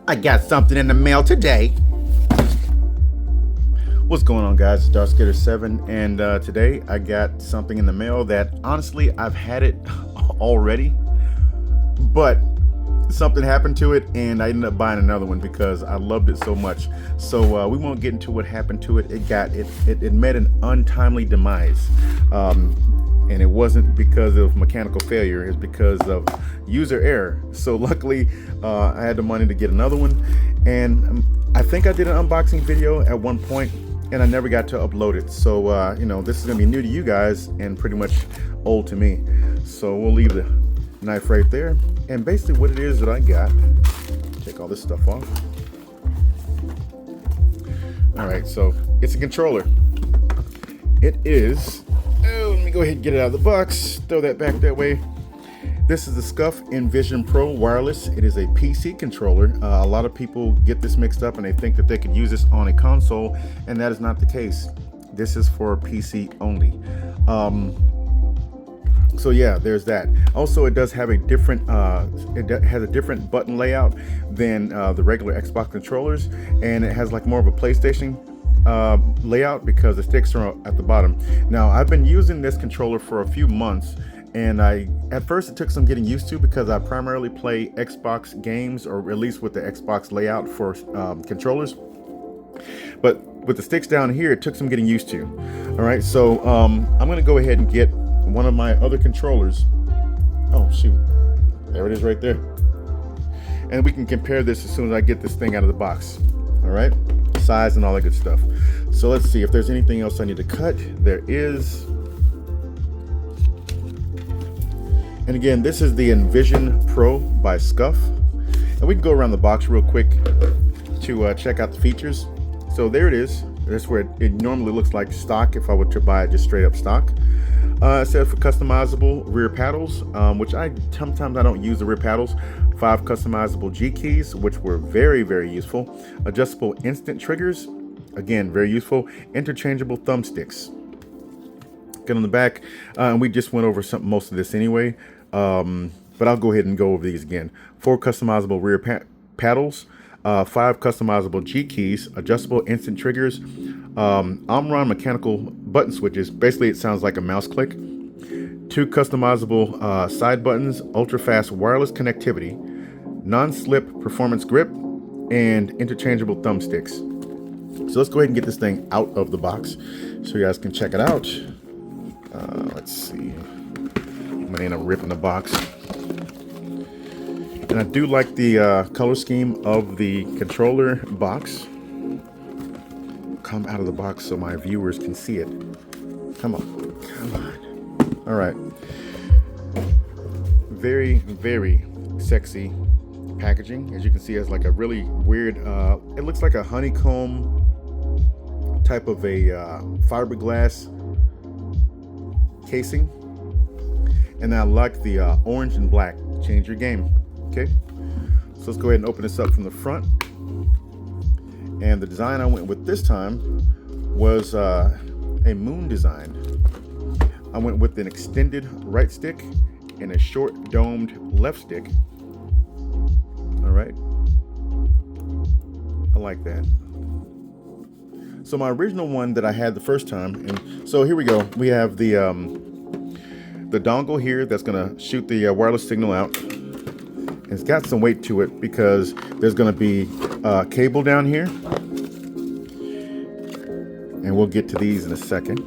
I got something in the mail today. What's going on, guys? It's Darkskater7, and today I got something in the mail that honestly I've had it already, but something happened to it and I ended up buying another one because I loved it so much. So we won't get into what happened to it. It met an untimely demise. And it wasn't because of mechanical failure, it's because of user error. So luckily I had the money to get another one, and I think I did an unboxing video at one point and I never got to upload it. So you know, this is gonna be new to you guys and pretty much old to me. So we'll leave the knife right there, and basically what it is that I got, take all this stuff off. All right, so it's a controller. It is, let me go ahead and get it out of the box, throw that back that way. This is the Scuf Envision Pro wireless. It is a PC controller. A lot of people get this mixed up and they think that they could use this on a console, and that is not the case. This is for PC only. So yeah, there's that. Also, it does have a different has a different button layout than the regular Xbox controllers, and it has like more of a PlayStation layout because the sticks are at the bottom. Now, I've been using this controller for a few months, and at first it took some getting used to because I primarily play Xbox games, or at least with the Xbox layout for controllers. But with the sticks down here, it took some getting used to. All right, so I'm gonna go ahead and get one of my other controllers. Oh shoot, there it is right there. And we can compare this as soon as I get this thing out of the box. All right, size and all that good stuff. So let's see if there's anything else I need to cut. There is. And again, this is the Envision Pro by Scuf. And we can go around the box real quick to check out the features. So there it is. That's where it normally looks like stock if I were to buy it just straight up stock. It says for customizable rear paddles, which sometimes I don't use the rear paddles. 5 customizable G keys, which were very, very useful. Adjustable instant triggers, again, very useful. Interchangeable thumbsticks. Get on the back, and we just went over most of this anyway, but I'll go ahead and go over these again. 4 customizable rear paddles, 5 customizable G keys, adjustable instant triggers, Omron mechanical button switches. Basically, it sounds like a mouse click. 2 customizable side buttons, ultra fast wireless connectivity, non-slip performance grip, and interchangeable thumbsticks. So let's go ahead and get this thing out of the box so you guys can check it out. Let's see. I'm gonna end up ripping the box. And I do like the color scheme of the controller box. Come out of the box so my viewers can see it. Come on, come on. All right. Very, very sexy packaging. As you can see, it has like a really weird, it looks like a honeycomb type of a fiberglass casing. And I like the orange and black. Change your game. Okay, so let's go ahead and open this up from the front. And the design I went with this time was a moon design. I went with an extended right stick and a short domed left stick. All right, I like that. So my original one that I had the first time, and so here we go. We have the dongle here that's gonna shoot the wireless signal out. It's got some weight to it because there's going to be a cable down here, and we'll get to these in a second.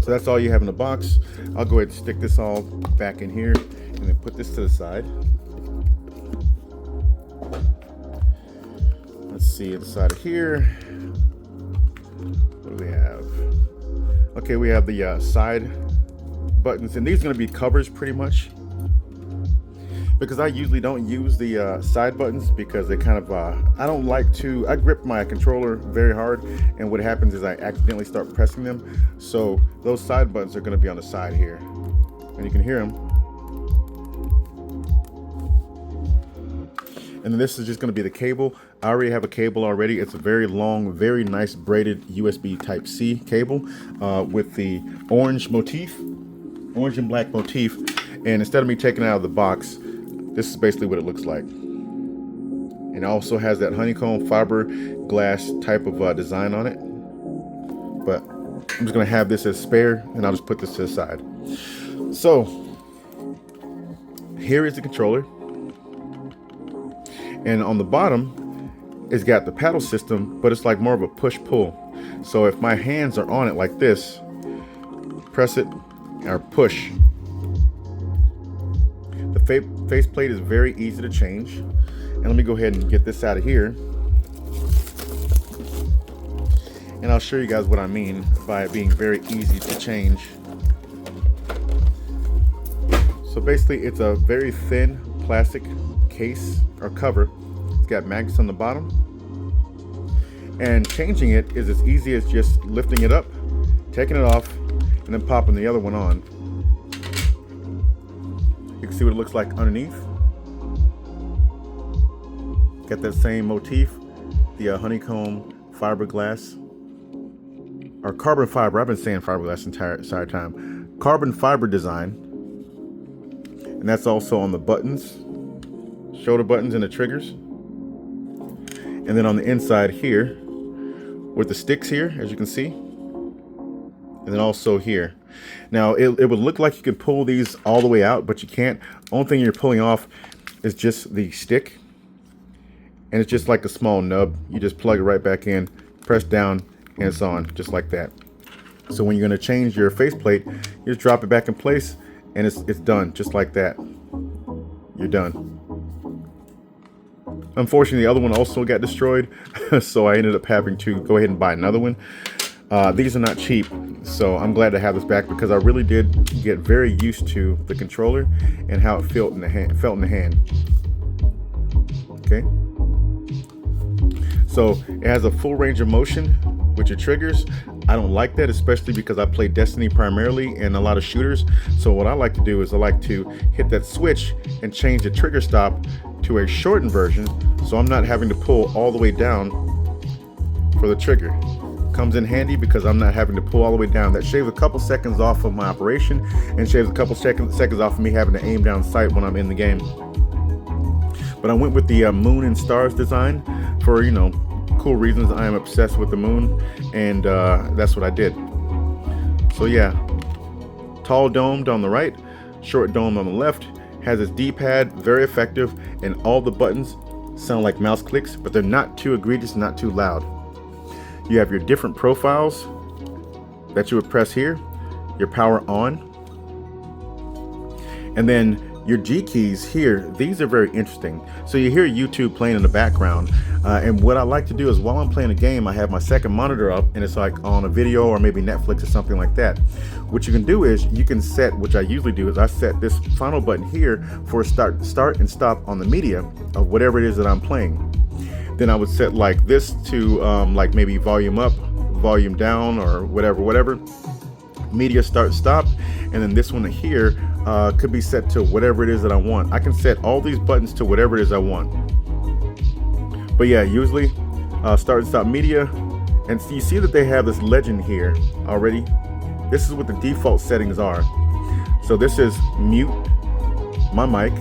So that's all you have in the box. I'll go ahead and stick this all back in here and then put this to the side. Let's see inside of here. What do we have? Okay, we have the side buttons, and these are going to be covers pretty much, because I usually don't use the side buttons because they kind of, I don't like to, I grip my controller very hard, and what happens is I accidentally start pressing them. So those side buttons are going to be on the side here, and you can hear them. And then this is just going to be the cable. I already have a cable already. It's a very long, very nice braided USB Type-C cable with the orange motif, orange and black motif. And instead of me taking it out of the box, this is basically what it looks like. and it also has that honeycomb fiberglass type of design on it. But I'm just gonna have this as spare, and I'll just put this to the side. So here is the controller, and on the bottom it's got the paddle system, but it's like more of a push-pull. So if my hands are on it like this, press it or push. The faceplate is very easy to change. And let me go ahead and get this out of here. And I'll show you guys what I mean by it being very easy to change. So basically it's a very thin plastic case or cover. It's got magnets on the bottom. And changing it is as easy as just lifting it up, taking it off, and then popping the other one on. You can see what it looks like underneath. Got that same motif, the honeycomb fiberglass, or carbon fiber. I've been saying fiberglass the entire time. Carbon fiber design. And that's also on the buttons, shoulder buttons and the triggers. And then on the inside here, with the sticks here, as you can see. And then also here. Now, it would look like you could pull these all the way out, but you can't. Only thing you're pulling off is just the stick. And it's just like a small nub. You just plug it right back in, press down, and it's on, just like that. So when you're gonna change your faceplate, you just drop it back in place, and it's done, just like that. You're done. Unfortunately, the other one also got destroyed, so I ended up having to go ahead and buy another one. These are not cheap, so I'm glad to have this back because I really did get very used to the controller and how it felt in the hand. Okay. So it has a full range of motion with your triggers. I don't like that, especially because I play Destiny primarily and a lot of shooters. So what I like to do is I like to hit that switch and change the trigger stop to a shortened version, so I'm not having to pull all the way down for the trigger. Comes in handy because I'm not having to pull all the way down. That shaves a couple seconds off of my operation and shaves a couple seconds off of me having to aim down sight when I'm in the game. But I went with the moon and stars design for, you know, cool reasons. I am obsessed with the moon, and that's what I did. So yeah, tall domed on the right, short domed on the left. Has its D-pad, very effective, and all the buttons sound like mouse clicks, but they're not too egregious, not too loud. You have your different profiles that you would press here, your power on, and then your G keys here. These are very interesting. So you hear YouTube playing in the background, and what I like to do is while I'm playing a game, I have my second monitor up, and it's like on a video or maybe Netflix or something like that. What you can do is you can set, which I usually do, is I set this final button here for start and stop on the media of whatever it is that I'm playing. Then I would set like this to like maybe volume up, volume down, or whatever. Media start, stop, and then this one here could be set to whatever it is that I want. I can set all these buttons to whatever it is I want. But yeah, usually start and stop media, and so you see that they have this legend here already. This is what the default settings are. So this is mute my mic,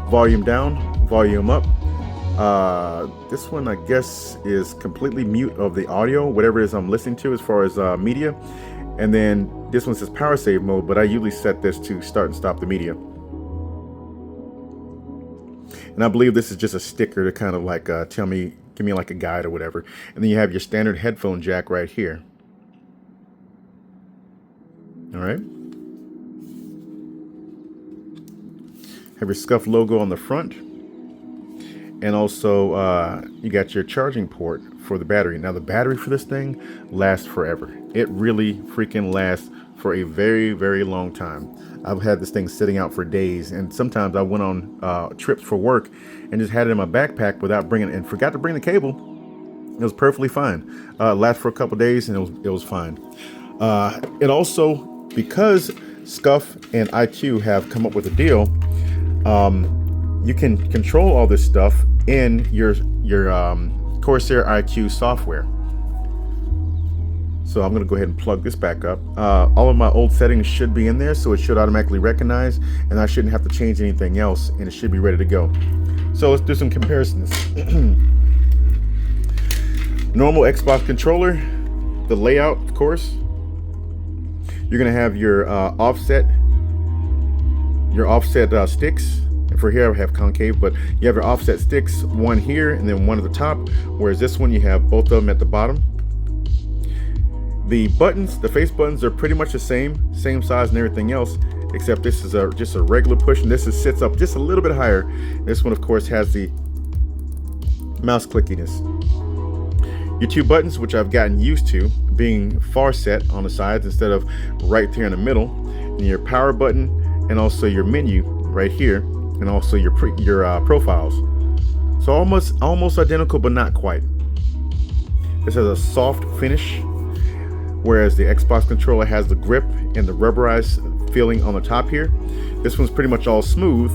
volume down, volume up. This one I guess is completely mute of the audio, whatever it is I'm listening to as far as media. And then this one says power save mode, but I usually set this to start and stop the media. And I believe this is just a sticker to kind of like give me like a guide or whatever. And then you have your standard headphone jack right here. All right. Have your Scuf logo on the front. And also you got your charging port for the battery. Now the battery for this thing lasts forever. It really freaking lasts for a very, very long time. I've had this thing sitting out for days, and sometimes I went on trips for work and just had it in my backpack without bringing it, and forgot to bring the cable. It was perfectly fine. Lasted for a couple days, and it was fine. It also, because Scuf and IQ have come up with a deal, you can control all this stuff in your Corsair IQ software. So I'm gonna go ahead and plug this back up. All of my old settings should be in there, so it should automatically recognize, and I shouldn't have to change anything else, and it should be ready to go. So let's do some comparisons. Normal Xbox controller, the layout, of course. You're gonna have your offset sticks. And for here I have concave, but you have your offset sticks, one here and then one at the top, whereas this one you have both of them at the bottom. The buttons, the face buttons, are pretty much the same size and everything else, except this is just a regular push, and this sits up just a little bit higher. This one, of course, has the mouse clickiness. Your two buttons, which I've gotten used to being far set on the sides instead of right there in the middle, and your power button, and also your menu right here, and also your profiles. So almost identical, but not quite. This has a soft finish, whereas the Xbox controller has the grip and the rubberized feeling on the top here. This one's pretty much all smooth,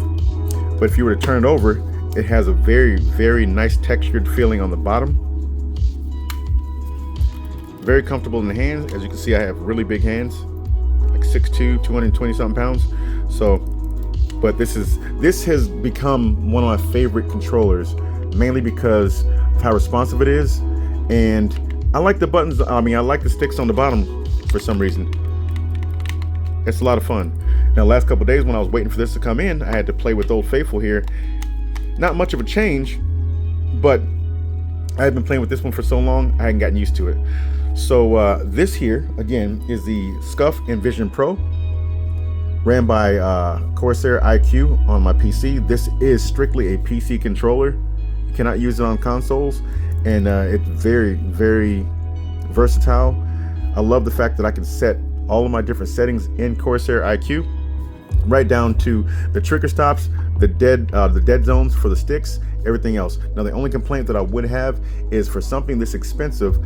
but if you were to turn it over, it has a very nice textured feeling on the bottom. Very comfortable in the hands. As you can see, I have really big hands, like 6'2", 220 something pounds. So, but this has become one of my favorite controllers, mainly because of how responsive it is, and I like the buttons. I like the sticks on the bottom for some reason. It's a lot of fun. Now, last couple days when I was waiting for this to come in, I had to play with Old Faithful here. Not much of a change, but I had been playing with this one for so long, I hadn't gotten used to it. So this here, again, is the Scuf Envision Pro, ran by Corsair iQ on my PC. This is strictly a PC controller. You cannot use it on consoles. And it's very versatile. I love the fact that I can set all of my different settings in Corsair iQ, right down to the trigger stops, the dead zones for the sticks, everything else. Now, the only complaint that I would have is for something this expensive,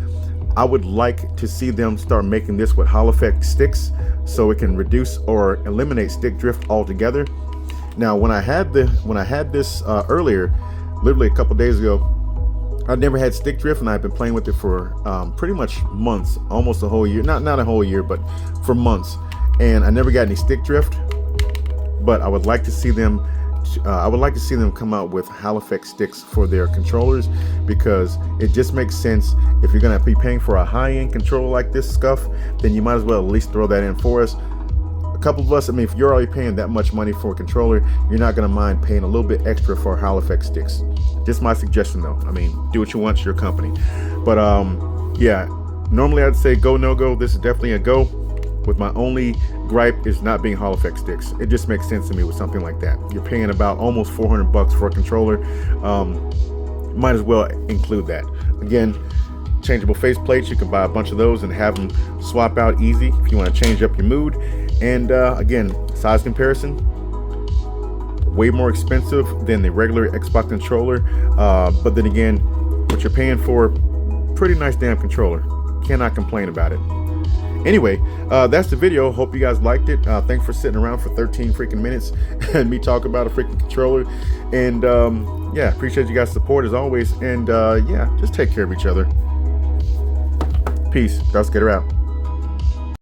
I would like to see them start making this with Hall effect sticks, so it can reduce or eliminate stick drift altogether. Now, when I had this earlier, literally a couple days ago, I've never had stick drift, and I've been playing with it for pretty much months, almost a whole year. Not a whole year, but for months. And I never got any stick drift. But I would like to see them. Come out with Hall effect sticks for their controllers, because it just makes sense. If you're gonna be paying for a high-end controller like this Scuf, then you might as well at least throw that in for us. A couple of us, if you're already paying that much money for a controller, you're not gonna mind paying a little bit extra for Hall effect sticks. Just my suggestion though. Do what you want, it's your company. But yeah, normally I'd say go, no go. This is definitely a go. With my only gripe is not being Hall effect sticks. It just makes sense to me with something like that. You're paying about almost $400 for a controller. Might as well include that. Again, changeable face plates, you can buy a bunch of those and have them swap out easy if you want to change up your mood. And again, size comparison, way more expensive than the regular Xbox controller, but then again, what you're paying for, pretty nice damn controller. Cannot complain about it. Anyway, that's the video. Hope you guys liked it. Thanks for sitting around for 13 freaking minutes and me talk about a freaking controller. And yeah, appreciate you guys' support as always. And yeah, just take care of each other. Peace. Darth Skater out.